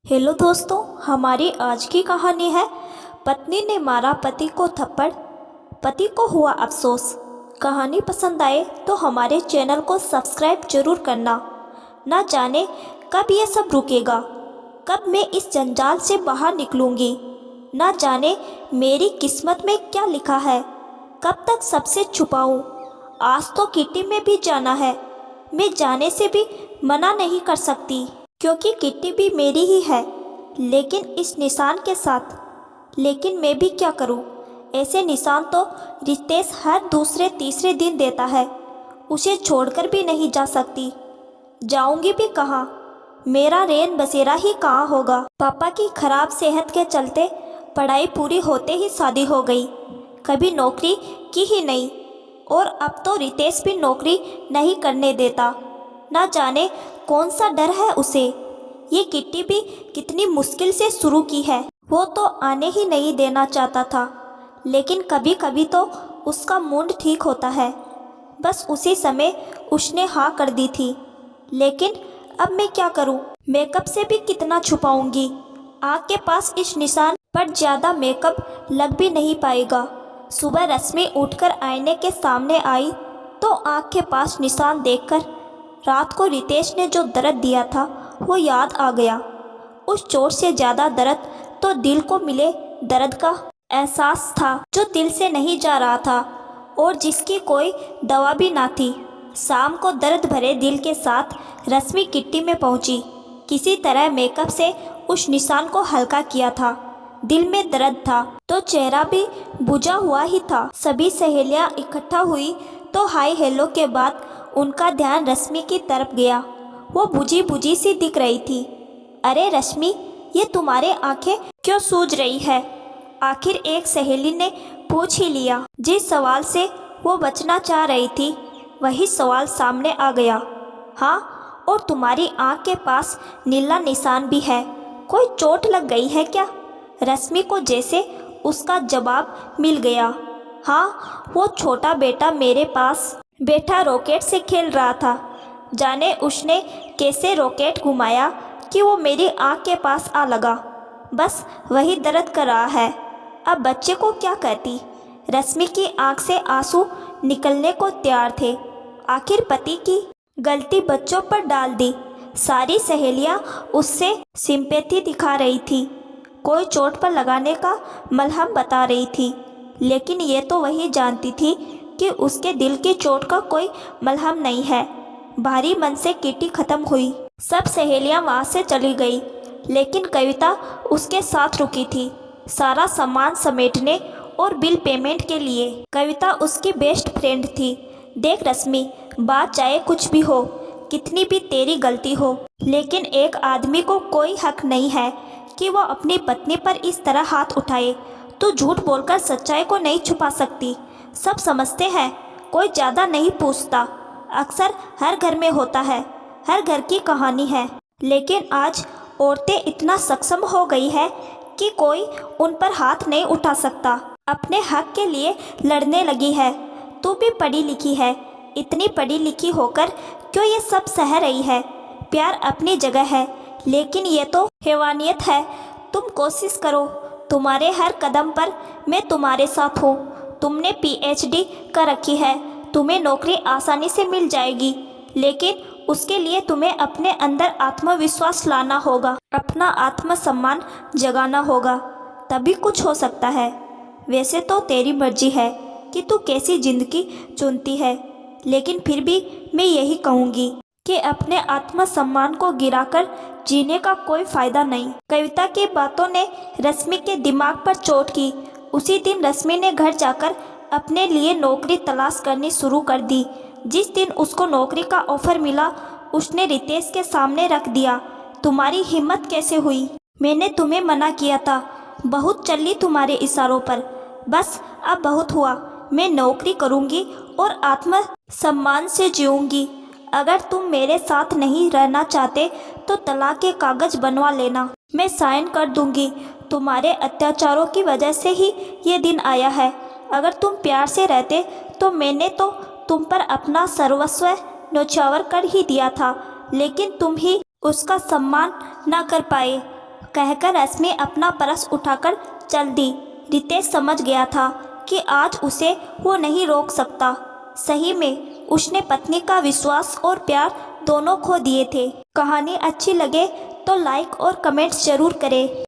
Hello दोस्तों, हमारी आज की कहानी है पत्नी ने मारा पति को थप्पड़, पति को हुआ अफसोस। कहानी पसंद आए तो हमारे चैनल को सब्सक्राइब जरूर करना। ना जाने कब ये सब रुकेगा, कब मैं इस जंजाल से बाहर निकलूंगी। ना जाने मेरी किस्मत में क्या लिखा है, कब तक सबसे छुपाऊं। आज तो किट्टी में भी जाना है, मैं जाने से भी मना नहीं कर सकती क्योंकि किट्टी भी मेरी ही है, लेकिन इस निशान के साथ। लेकिन मैं भी क्या करूं, ऐसे निशान तो रितेश हर दूसरे तीसरे दिन देता है, उसे छोड़कर भी नहीं जा सकती। जाऊंगी भी कहाँ, मेरा रैन बसेरा ही कहाँ होगा। पापा की खराब सेहत के चलते पढ़ाई पूरी होते ही शादी हो गई, कभी नौकरी की ही नहीं, और अब तो रितेश भी नौकरी नहीं करने देता। ना जाने कौन सा डर है उसे। ये किट्टी भी कितनी मुश्किल से शुरू की है, वो तो आने ही नहीं देना चाहता था, लेकिन कभी कभी तो उसका मूड ठीक होता है। बस उसी समय उसने हाँ कर दी थी, लेकिन अब मैं क्या करूं, मेकअप से भी कितना छुपाऊंगी। आँख के पास इस निशान पर ज़्यादा मेकअप लग भी नहीं पाएगा। सुबह रश्मि उठकर आईने के सामने आई तो आँख के पास निशान देखकर रात को रितेश ने जो दर्द दिया था वो याद आ गया। उस चोट से ज़्यादा दर्द तो दिल को मिले दर्द का एहसास था, जो दिल से नहीं जा रहा था और जिसकी कोई दवा भी ना थी। शाम को दर्द भरे दिल के साथ रश्मि किट्टी में पहुंची। किसी तरह मेकअप से उस निशान को हल्का किया था। दिल में दर्द था तो चेहरा भी बुझा हुआ ही था। सभी सहेलियां इकट्ठा हुई तो हाय हेलो के बाद उनका ध्यान रश्मि की तरफ गया। वो बुझी बुझी सी दिख रही थी। अरे रश्मि, ये तुम्हारे आंखें क्यों सूज रही है? आखिर एक सहेली ने पूछ ही लिया। जिस सवाल से वो बचना चाह रही थी वही सवाल सामने आ गया। हाँ, और तुम्हारी आंख के पास नीला निशान भी है, कोई चोट लग गई है क्या? रश्मि को जैसे उसका जवाब मिल गया। हाँ, वो छोटा बेटा मेरे पास बैठा रॉकेट से खेल रहा था। जाने उसने कैसे रॉकेट घुमाया कि वो मेरी आँख के पास आ लगा। बस वही दर्द कर रहा है। अब बच्चे को क्या कहती? रश्मि की आँख से आंसू निकलने को तैयार थे। आखिर पति की गलती बच्चों पर डाल दी। सारी सहेलियाँ उससे सिंपैथी दिखा रही थी, कोई चोट पर लगाने का मलहम बता रही थी, लेकिन ये तो वही जानती थी कि उसके दिल की चोट का कोई मलहम नहीं है। भारी मन से किट्टी खत्म हुई। सब सहेलियां वहां से चली गई, लेकिन कविता उसके साथ रुकी थी, सारा सामान समेटने और बिल पेमेंट के लिए। कविता उसकी बेस्ट फ्रेंड थी। देख रश्मि, बात चाहे कुछ भी हो, कितनी भी तेरी गलती हो, लेकिन एक आदमी को कोई हक नहीं है कि वो अपनी पत्नी पर इस तरह हाथ उठाए। तो झूठ बोलकर सच्चाई को नहीं छुपा सकती। सब समझते हैं, कोई ज़्यादा नहीं पूछता। अक्सर हर घर में होता है, हर घर की कहानी है, लेकिन आज औरतें इतना सक्षम हो गई है कि कोई उन पर हाथ नहीं उठा सकता। अपने हक के लिए लड़ने लगी है। तू भी पढ़ी लिखी है, इतनी पढ़ी लिखी होकर क्यों ये सब सह रही है? प्यार अपनी जगह है, लेकिन ये तो हैवानियत है। तुम कोशिश करो, तुम्हारे हर कदम पर मैं तुम्हारे साथ हूँ। तुमने पीएचडी कर रखी है, तुम्हें नौकरी आसानी से मिल जाएगी, लेकिन उसके लिए तुम्हें अपने अंदर आत्मविश्वास लाना होगा, अपना आत्मसम्मान जगाना होगा, तभी कुछ हो सकता है। वैसे तो तेरी मर्जी है कि तू कैसी जिंदगी चुनती है, लेकिन फिर भी मैं यही कहूँगी कि अपने आत्मसम्मान को गिराकर जीने का कोई फ़ायदा नहीं। कविता की बातों ने रश्मि के दिमाग पर चोट की। उसी दिन रश्मि ने घर जाकर अपने लिए नौकरी तलाश करनी शुरू कर दी। जिस दिन उसको नौकरी का ऑफर मिला, उसने रितेश के सामने रख दिया। तुम्हारी हिम्मत कैसे हुई? मैंने तुम्हें मना किया था, बहुत चली तुम्हारे इशारों पर। बस अब बहुत हुआ, मैं नौकरी करूँगी और आत्मसम्मान से जीऊँगी। अगर तुम मेरे साथ नहीं रहना चाहते तो तलाक के कागज बनवा लेना, मैं साइन कर दूंगी। तुम्हारे अत्याचारों की वजह से ही ये दिन आया है। अगर तुम प्यार से रहते तो मैंने तो तुम पर अपना सर्वस्व न्यौछावर कर ही दिया था, लेकिन तुम ही उसका सम्मान ना कर पाए। कहकर रश्मि अपना पर्स उठाकर चल दी। रितेश समझ गया था कि आज उसे वो नहीं रोक सकता। सही में उसने पत्नी का विश्वास और प्यार दोनों खो दिए थे। कहानी अच्छी लगे तो लाइक और कमेंट्स जरूर करें।